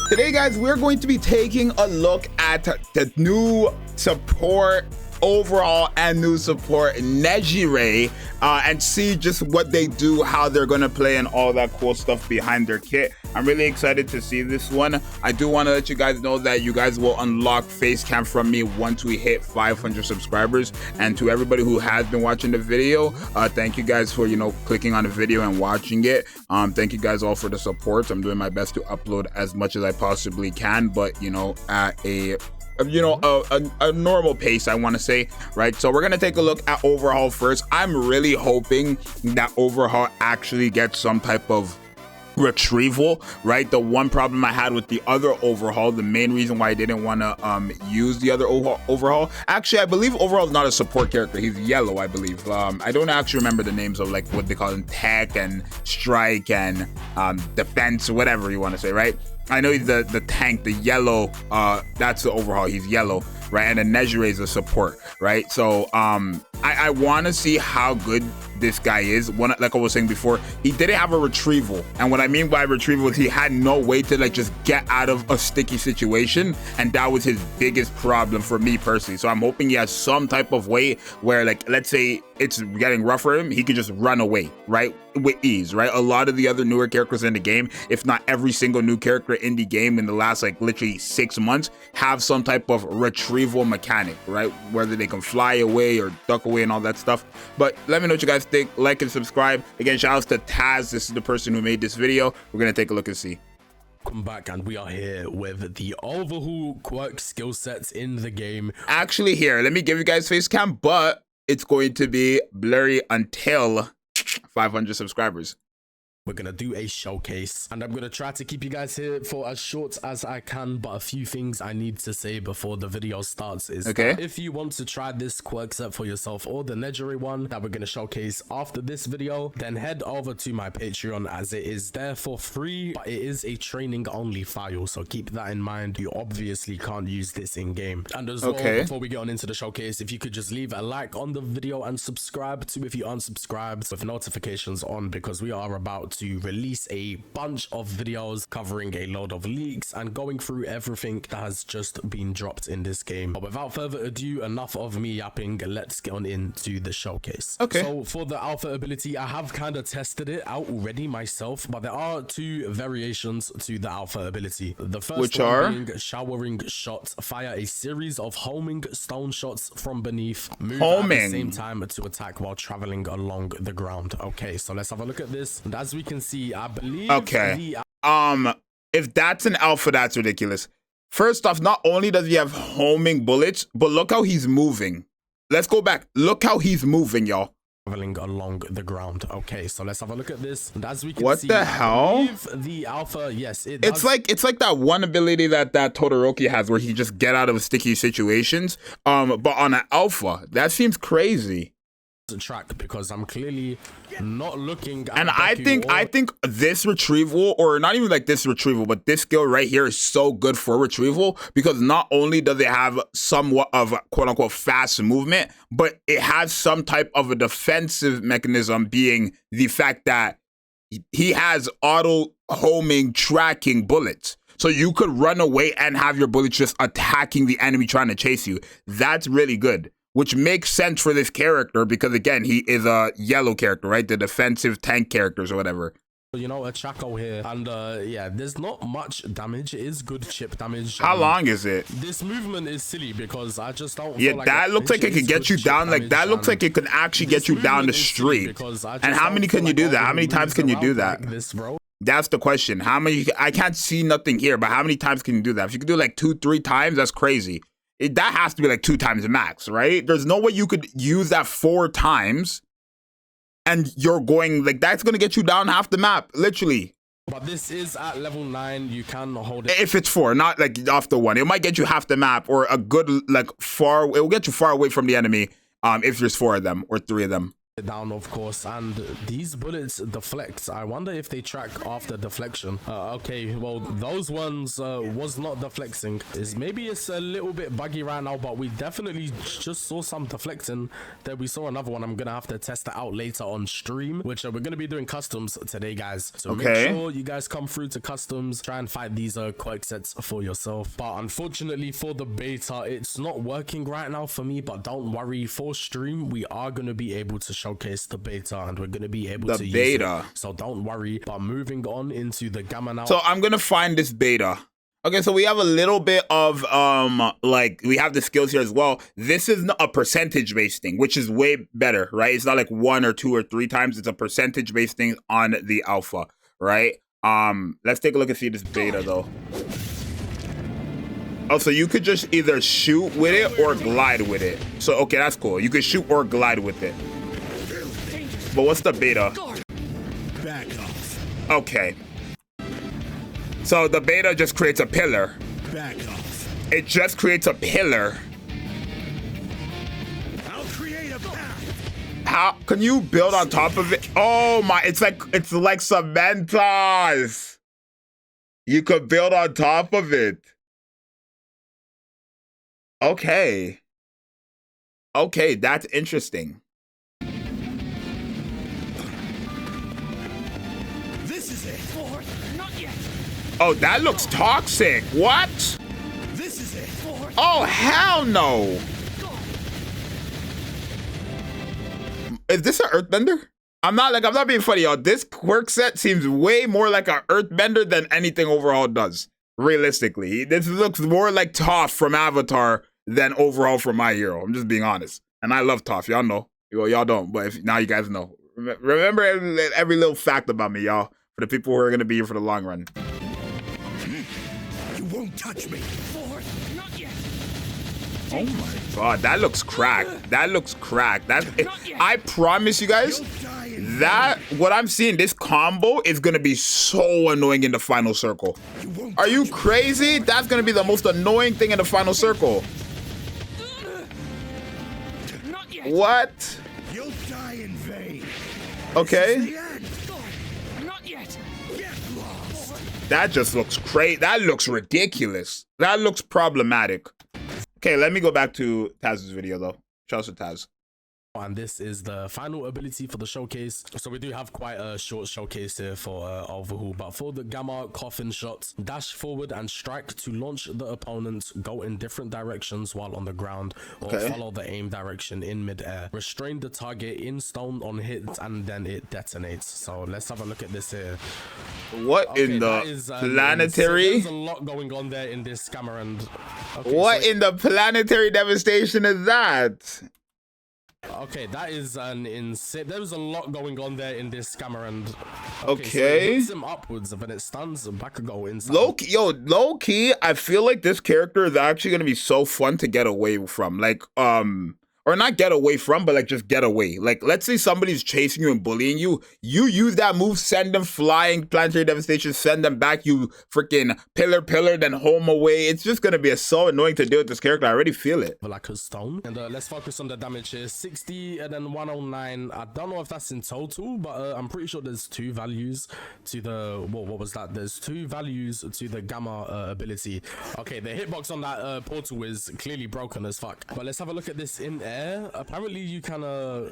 Today, guys, we're going to be taking a look at the new support overhaul and new support Nejire and see just what they do, how they're going to play, and all that cool stuff behind their kit. I'm really excited to see this one. I do want to let you guys know that you guys will unlock face cam from me once we hit 500 subscribers. And to everybody who has been watching the video, thank you guys for, clicking on the video and watching it. Thank you guys all for the support. I'm doing my best to upload as much as I possibly can, but at a normal pace, I want to say, right? So we're gonna take a look at Overhaul first. I'm really hoping that Overhaul actually gets some type of retrieval, right? The one problem I had with the other Overhaul, the main reason why I didn't want to use the other Overhaul, actually I believe Overhaul is not a support character. He's yellow, I believe. I don't actually remember the names of like what they call him, tech and strike and defense, whatever you want to say, right? I know he's the tank, the yellow, that's the Overhaul, he's yellow, right? And the Nejire is a support, right? So I want to see how good this guy is. Like I was saying before, he didn't have a retrieval, and what I mean by retrieval is he had no way to like just get out of a sticky situation, and that was his biggest problem for me personally. So I'm hoping he has some type of way where, like, let's say it's getting rough for him, he can just run away, right, with ease, right? A lot of the other newer characters in the game, if not every single new character in the game in the last like literally 6 months, have some type of retrieval mechanic, right? Whether they can fly away or duck away and all that stuff. But let me know what you guys think. Like and subscribe. Again, shout outs to Taz. This is the person who made this video. We're gonna take a look and see. Welcome back, and we are here with the Overhaul quirk skill sets in the game. Actually, here, let me give you guys face cam, but it's going to be blurry until 500 subscribers. We're gonna do a showcase, and I'm gonna try to keep you guys here for as short as I can, but a few things I need to say before the video starts is that if you want to try this quirk set for yourself or the Nejire one that we're gonna showcase after this video, then head over to my Patreon, as it is there for free, but it is a training only file, so keep that in mind. You obviously can't use this in game. And as well, before we get on into the showcase, if you could just leave a like on the video and subscribe too if you unsubscribed, with notifications on, because we are about to release a bunch of videos covering a load of leaks and going through everything that has just been dropped in this game. But without further ado, enough of me yapping, let's get on into the showcase. So for the alpha ability, I have kind of tested it out already myself, but there are two variations to the alpha ability. The first one being showering shots. Fire a series of homing stone shots from beneath, move at the same time to attack while traveling along the ground. Okay, so let's have a look at this. And as we can see, I believe if that's an alpha, that's ridiculous. First off, not only does he have homing bullets, but look how he's moving. Let's go back. Look how he's moving, y'all. Traveling along the ground. Okay, so let's have a look at this. And as we can see, the hell? The alpha, yes, it's like that one ability that Todoroki has where he just get out of sticky situations. But on an alpha, that seems crazy. Track, because I'm clearly not looking at and I think this retrieval, or not even like this retrieval, but this skill right here is so good for retrieval, because not only does it have somewhat of quote unquote fast movement, but it has some type of a defensive mechanism, being the fact that he has auto homing tracking bullets. So you could run away and have your bullets just attacking the enemy trying to chase you. That's really good, which makes sense for this character because, again, he is a yellow character, right? The defensive tank characters or whatever. A Chaco here, and yeah, there's not much damage. It is good chip damage. How long is it? This movement is silly because I just don't feel like that looks like it could get you down. Like, that looks like it could actually get you down the street. And how many can you do that? How many times can you do that? That's the question. How many? I can't see nothing here, but how many times can you do that? If you could do like 2-3 times, that's crazy. That has to be like 2 times max, right? There's no way you could use that 4 times and you're going, like, that's going to get you down half the map, literally. But this is at level 9. You can hold it. If it's 4, not like off the 1. It might get you half the map, or a good, like, it will get you far away from the enemy if there's 4 of them or 3 of them. down, of course, and these bullets deflect. I wonder if they track after deflection. Okay, well, those ones was not deflecting. Maybe it's a little bit buggy right now, but we definitely just saw some deflecting. Then we saw another one. I'm gonna have to test it out later on stream, which we're gonna be doing customs today, guys. So make sure you guys come through to customs, try and fight these quirk sets for yourself. But unfortunately for the beta, it's not working right now for me, but don't worry, for stream we are gonna be able to showcase the beta, and we're going to be able to use it. So don't worry. But moving on into the gamma now. So I'm going to find this beta. Okay, so we have a little bit of like we have the skills here as well. This is not a percentage based thing, which is way better, right? It's not like 1 or 2 or 3 times. It's a percentage based thing on the alpha, right? Let's take a look and see this beta though. Oh, so you could just either shoot with it or glide with it. So okay, that's cool. You could shoot or glide with it. But what's the beta? Back off. Okay. So the beta just creates a pillar. Back off. It just creates a pillar. I'll create a path. How can you build on top of it? Oh my, it's like Cementas. You could build on top of it. Okay. Okay, that's interesting. Oh, that looks toxic. What? This is it. Oh, hell no. Is this an earthbender? I'm not being funny, y'all. This quirk set seems way more like an earthbender than anything Overhaul does. Realistically, this looks more like Toph from Avatar than Overhaul from My Hero. I'm just being honest. And I love Toph. Y'all know. Well, y'all don't, but now you guys know. Remember every little fact about me, y'all. For the people who are going to be here for the long run. You won't touch me. Not yet. Oh my god, that looks cracked. That looks cracked. I promise you guys, that what I'm seeing, this combo is gonna be so annoying in the final circle. Are you crazy? That's gonna be the most annoying thing in the final circle. Not yet. What? You'll die in vain. Okay. Not yet. Get lost. That just looks crazy. That looks ridiculous. That looks problematic. Okay, let me go back to Taz's video though. Shout out to Taz. And this is the final ability for the showcase. So we do have quite a short showcase here for Overhaul, but for the gamma coffin shots, dash forward and strike to launch the opponent, go in different directions while on the ground, or follow the aim direction in midair. Restrain the target in stone on hit, and then it detonates. So let's have a look at this here. What in the planetary? There's a lot going on there in this scammer, and what in the planetary devastation is that? Okay, that is an insane. There's a lot going on there in this scammer, and so it hits him upwards, but it stuns back a goal inside. Low key, I feel like this character is actually gonna be so fun to get away from. Like, or not get away from, but like just get away. Like, let's say somebody's chasing you and bullying you. You use that move, send them flying, planetary devastation, send them back. You freaking pillar, then home away. It's just gonna be so annoying to deal with this character. I already feel it. Like a stone. And let's focus on the damage here. 60 and then 109. I don't know if that's in total, but I'm pretty sure there's 2 values to the what was that? There's 2 values to the gamma ability. Okay, the hitbox on that portal is clearly broken as fuck. But let's have a look at this in air. Apparently you can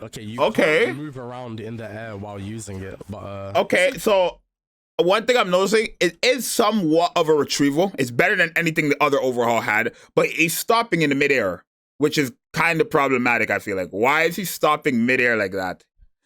can move around in the air while using it, but okay, so one thing I'm noticing, it is somewhat of a retrieval. It's better than anything the other Overhaul had, but he's stopping in the midair, which is kind of problematic. I feel like, why is he stopping midair like that?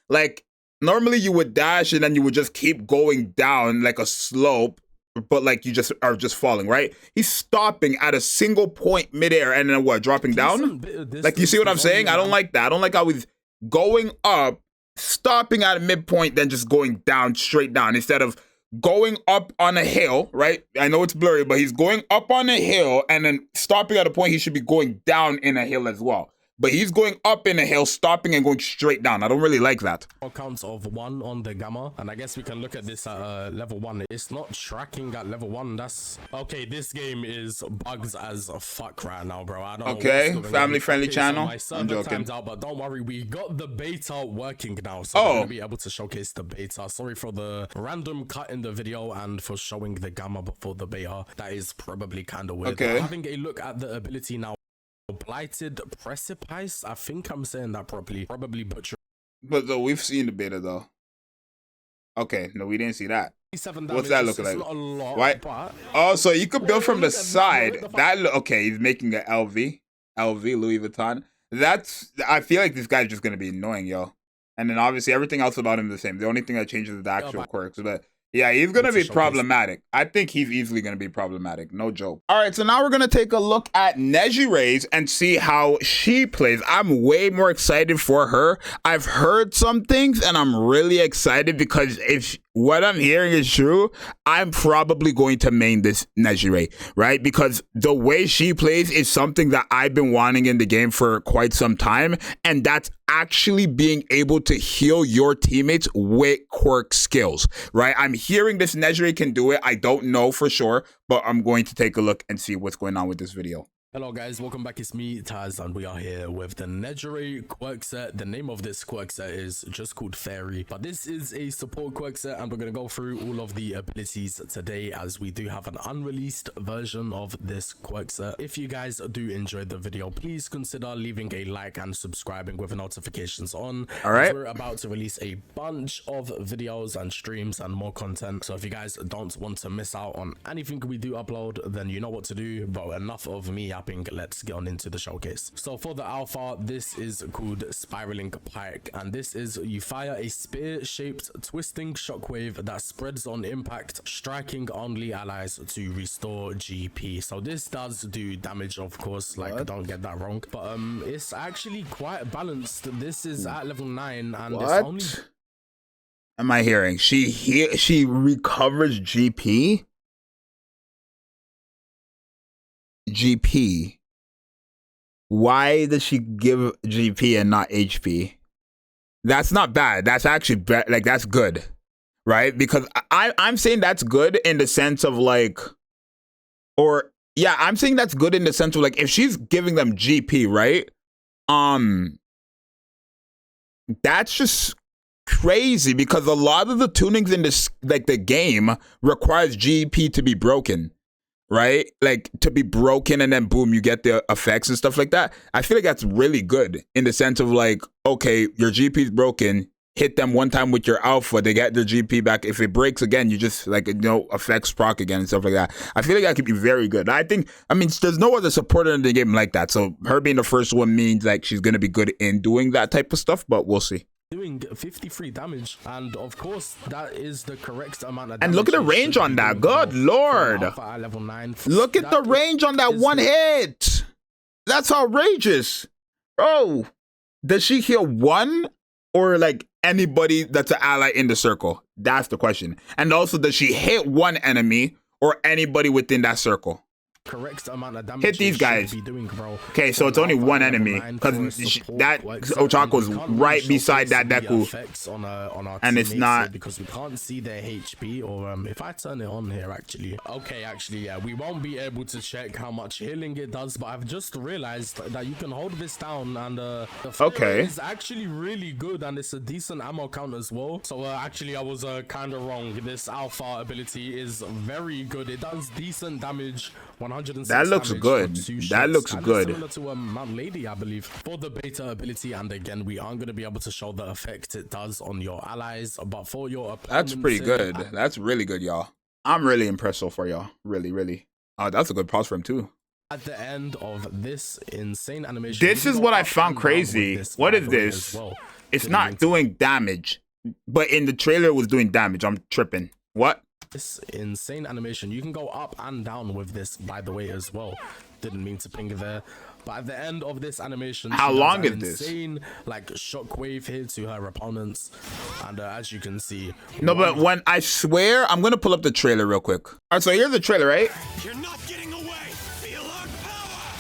Like, normally you would dash and then you would just keep going down like a slope, but like you just are just falling, right? He's stopping at a single point midair and then what, dropping down? Like, you see what I'm saying? I don't like that. I don't like how he's going up, stopping at a midpoint, then just going down, straight down, instead of going up on a hill, right? I know it's blurry, but he's going up on a hill and then stopping at a point he should be going down in a hill as well. but he's going up in a hill, stopping and going straight down. I don't really like that. Counts of 1 on the gamma, and I guess we can look at this at level 1. It's not tracking at level 1. That's okay. This game is bugs as fuck right now, bro. I don't know. Family friendly channel. So I'm joking. Out, but don't worry, we got the beta working now, so we're gonna be able to showcase the beta. Sorry for the random cut in the video and for showing the gamma before the beta. That is probably kind of weird. Okay. Having a look at the ability now. Blighted Precipice. I think I'm saying that properly. Probably butcher. But though we've seen the beta though. Okay, no, we didn't see that. What's that look like? Not a lot, right. But Oh, so you could build from the side. Okay, he's making an LV Louis Vuitton. I feel like this guy's just gonna be annoying, yo. And then obviously everything else about him is the same. The only thing that changes is the actual quirks, but. Yeah, he's going to be problematic. I think he's easily going to be problematic. No joke. All right, so now we're going to take a look at Nejire's and see how she plays. I'm way more excited for her. I've heard some things, and I'm really excited because if what I'm hearing is true, I'm probably going to main this Nejire, right? Because the way she plays is something that I've been wanting in the game for quite some time, and that's actually being able to heal your teammates with quirk skills, right? I'm hearing this Nejire can do it. I don't know for sure, but I'm going to take a look and see what's going on with this video. Hello guys, welcome back. It's me, Taz, and we are here with the Nejire quirk set. The name of this quirk set is just called Fairy, but this is a support quirk set, and we're going to go through all of the abilities today as we do have an unreleased version of this quirk set. If you guys do enjoy the video, please consider leaving a like and subscribing with notifications on. All right. We're about to release a bunch of videos and streams and more content, so if you guys don't want to miss out on anything we do upload, then you know what to do. But enough of me, let's get on into the showcase. So for the alpha, this is called Spiraling Pike, and this is you fire a spear-shaped twisting shockwave that spreads on impact, striking only allies to restore GP. So this does do damage, of course, like don't get that wrong, but it's actually quite balanced. This is at level 9, and it's only... Am I hearing? She recovers GP? GP. Why does she give GP and not HP? That's not bad. That's actually like that's good, right? Because I'm saying that's good in the sense of like, or yeah, I'm saying that's good in the sense of like if she's giving them GP, right? That's just crazy because a lot of the tunings in this like the game requires GP to be broken. Right? Like to be broken and then boom, you get the effects and stuff like that. I feel like that's really good in the sense of like, okay, your GP is broken, hit them one time with your alpha, they get their GP back. If it breaks again, you just like, you know, effects proc again and stuff like that. I feel like that could be very good. I mean, there's no other supporter in the game like that. So her being the first one means like she's going to be good in doing that type of stuff, but we'll see. Doing 53 damage, and of course that is the correct amount of damage. And look at the range on that. Good lord, level 9. Look at the range on that one hit. That's outrageous. Bro, does she heal one or like anybody that's an ally in the circle? That's the question. And also, does she hit one enemy or anybody within that circle? Correct amount of damage. Hit these guys. Be doing, bro. Okay, so it's only one enemy because that Ochako's right beside that Deku, and it's not because we can't see their HP. Or if I turn it on here, actually, yeah, we won't be able to check how much healing it does. But I've just realized that you can hold this down, and the fire is actually really good, and it's a decent ammo count as well. So actually, I was kind of wrong. This alpha ability is very good. It does decent damage. 106 that looks good. That looks good. Similar to Mount Lady, I believe, for the beta ability. And again, we aren't going to be able to show the effect it does on your allies, but for your that's pretty good. That's really good, y'all. I'm really impressed so far, y'all. Really. Oh, that's a good pause for him too. At the end of this insane animation, this is what I found crazy. What is this? It's not doing damage, but in the trailer it was doing damage. I'm tripping. What? This insane animation, you can go up and down with this, by the way, as well. Didn't mean to ping there, but at the end of this animation, how long is this? Insane, like shockwave here to her opponents, and as you can see, no. But when I swear, I'm gonna pull up the trailer real quick. All right, so here's the trailer, right? You're not getting away. Feel our power.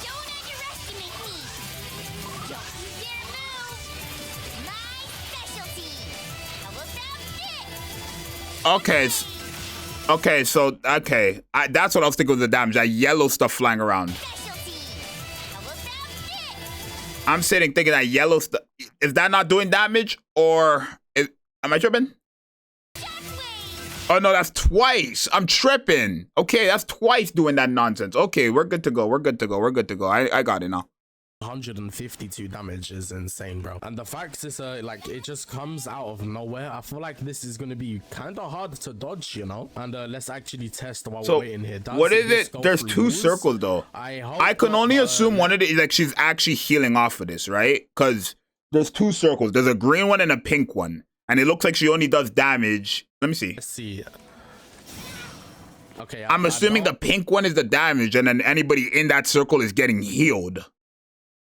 Don't underestimate me. Okay. Okay, so, okay. That's what I was thinking with the damage. That yellow stuff flying around. I'm sitting thinking that yellow stuff. Is that not doing damage? Or am I tripping? Oh, no, that's twice. I'm tripping. Okay, that's twice doing that nonsense. Okay, we're good to go. We're good to go. We're good to go. I got it now. 152 damage is insane, bro. And the fact is, like, it just comes out of nowhere. I feel like this is going to be kind of hard to dodge, you know? And let's actually test while we're waiting here. What is it? There's two circles, though. I can only assume one of it is, like, she's actually healing off of this, right? Because there's two circles. There's a green one and a pink one. And it looks like she only does damage. Let me see. Let's see. Okay. I'm assuming the pink one is the damage, and then anybody in that circle is getting healed.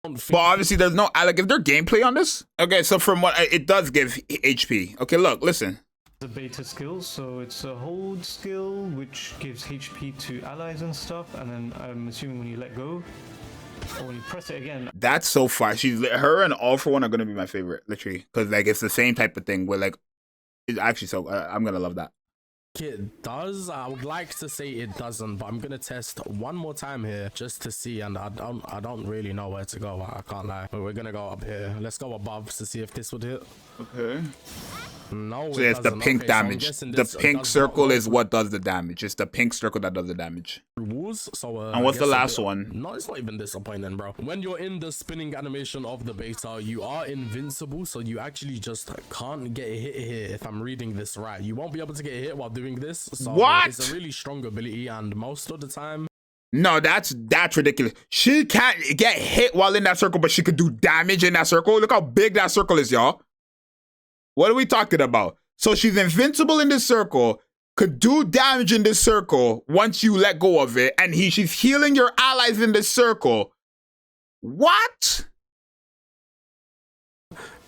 But obviously, there's no, like, is there gameplay on this? Okay, so from what, it does give HP. Okay, look, listen. The beta skill, so it's a hold skill, which gives HP to allies and stuff, and then I'm assuming when you let go, or when you press it again. That's so far. Her and All For One are going to be my favorite, literally. Because, like, it's the same type of thing where, like, it's actually so, I'm going to love that. It does. I would like to say it doesn't, but I'm gonna test one more time here just to see. And I don't really know where to go. I can't lie. But we're gonna go up here. Let's go above to see if this would hit. Okay. No, so it's the pink damage. So the pink circle is what does the damage. It's the pink circle that does the damage. Walls. So and what's the last one? No, it's not even disappointing, bro. When you're in the spinning animation of the beta, you are invincible, so you actually just can't get hit here. If I'm reading this right, you won't be able to get hit while doing this. So what? It's a really strong ability, and most of the time. No, that's ridiculous. She can't get hit while in that circle, but she could do damage in that circle. Look how big that circle is, y'all. What are we talking about? So she's invincible in this circle, could do damage in this circle once you let go of it, and she's healing your allies in this circle. What?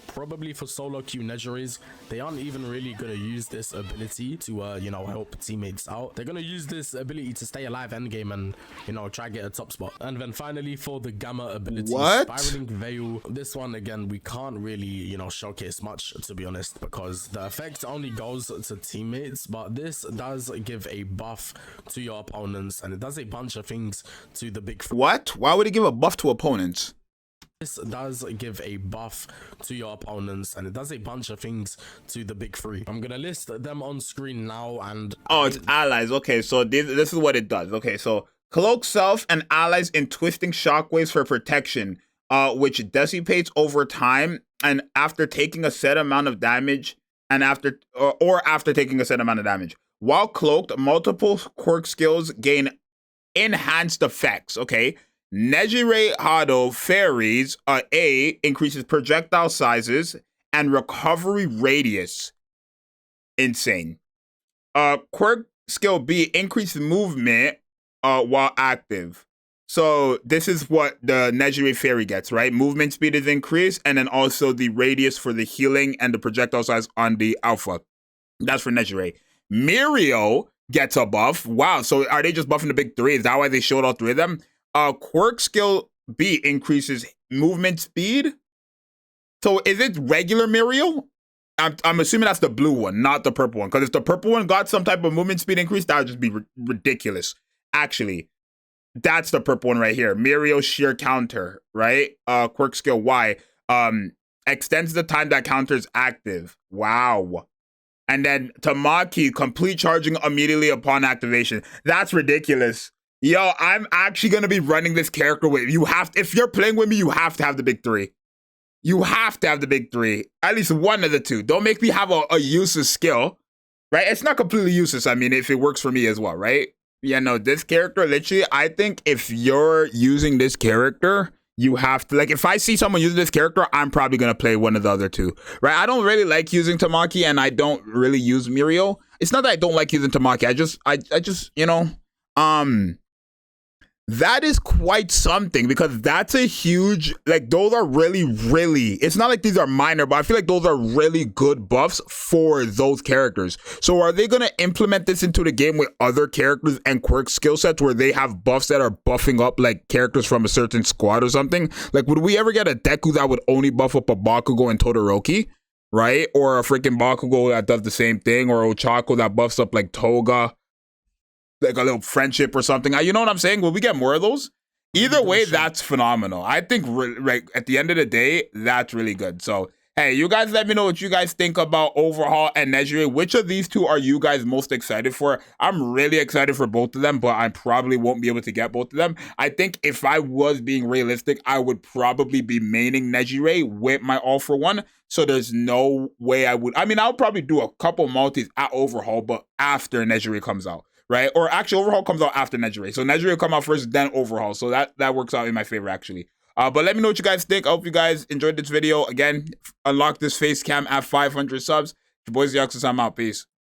Probably for solo queue Nejires, they aren't even really gonna use this ability to you know, help teammates out. They're gonna use this ability to stay alive endgame and, you know, try get a top spot. And then finally for the gamma ability, spiraling veil. This one again, we can't really, you know, showcase much, to be honest, because the effect only goes to teammates. But this does give a buff to your opponents, and it does a bunch of things to the big. What? Why would it give a buff to opponents? This does give a buff to your opponents, and it does a bunch of things to the big three. I'm gonna list them on screen now. And oh, it's allies. Okay, so this is what it does. Okay, so cloak self and allies in twisting shockwaves for protection, which dissipates over time and after taking a set amount of damage, and after taking a set amount of damage. While cloaked, multiple quirk skills gain enhanced effects. Okay. Nejire Hado Fairies A increases projectile sizes and recovery radius. Insane. Quirk skill B increases movement while active. So this is what the Nejire Fairy gets, right? Movement speed is increased, and then also the radius for the healing and the projectile size on the alpha. That's for Nejire. Mirio gets a buff. Wow, so are they just buffing the big three? Is that why they showed all three of them? Quirk skill B increases movement speed. So is it regular Mirio? I'm assuming that's the blue one, not the purple one. Because if the purple one got some type of movement speed increase, that would just be ridiculous. Actually, that's the purple one right here. Mirio sheer counter, right? Quirk skill Y extends the time that counter is active. Wow. And then Tamaki, complete charging immediately upon activation. That's ridiculous. Yo, I'm actually going to be running this character with you. If you're playing with me, you have to have the big three. You have to have the big three. At least one of the two. Don't make me have a useless skill, right? It's not completely useless. I mean, if it works for me as well, right? Yeah, no, this character, literally, I think if you're using this character, you have to, like, if I see someone using this character, I'm probably going to play one of the other two, right? I don't really like using Tamaki, and I don't really use Mirio. It's not that I don't like using Tamaki. I just, you know, that is quite something, because that's a huge, like, those are really, it's not like these are minor, but I feel like those are really good buffs for those characters. So are they going to implement this into the game with other characters and quirk skill sets where they have buffs that are buffing up like characters from a certain squad or something? Like, would we ever get a Deku that would only buff up a Bakugo and Todoroki? right? Or a freaking Bakugo that does the same thing, or Ochako that buffs up like Toga, like a little friendship or something. You know what I'm saying? Will we get more of those? Either way, that's phenomenal. I think, like, at the end of the day, that's really good. So, hey, you guys let me know what you guys think about Overhaul and Nejire. Which of these two are you guys most excited for? I'm really excited for both of them, but I probably won't be able to get both of them. I think if I was being realistic, I would probably be maining Nejire with my All For One. So there's no way I would. I mean, I'll probably do a couple multis at Overhaul, but after Nejire comes out. Right? Or actually, Overhaul comes out after Nejire. So Nejire will come out first, then Overhaul. So that works out in my favor, actually. But let me know what you guys think. I hope you guys enjoyed this video. Again, unlock this face cam at 500 subs. Your boys, the Oxus, I'm out. Peace.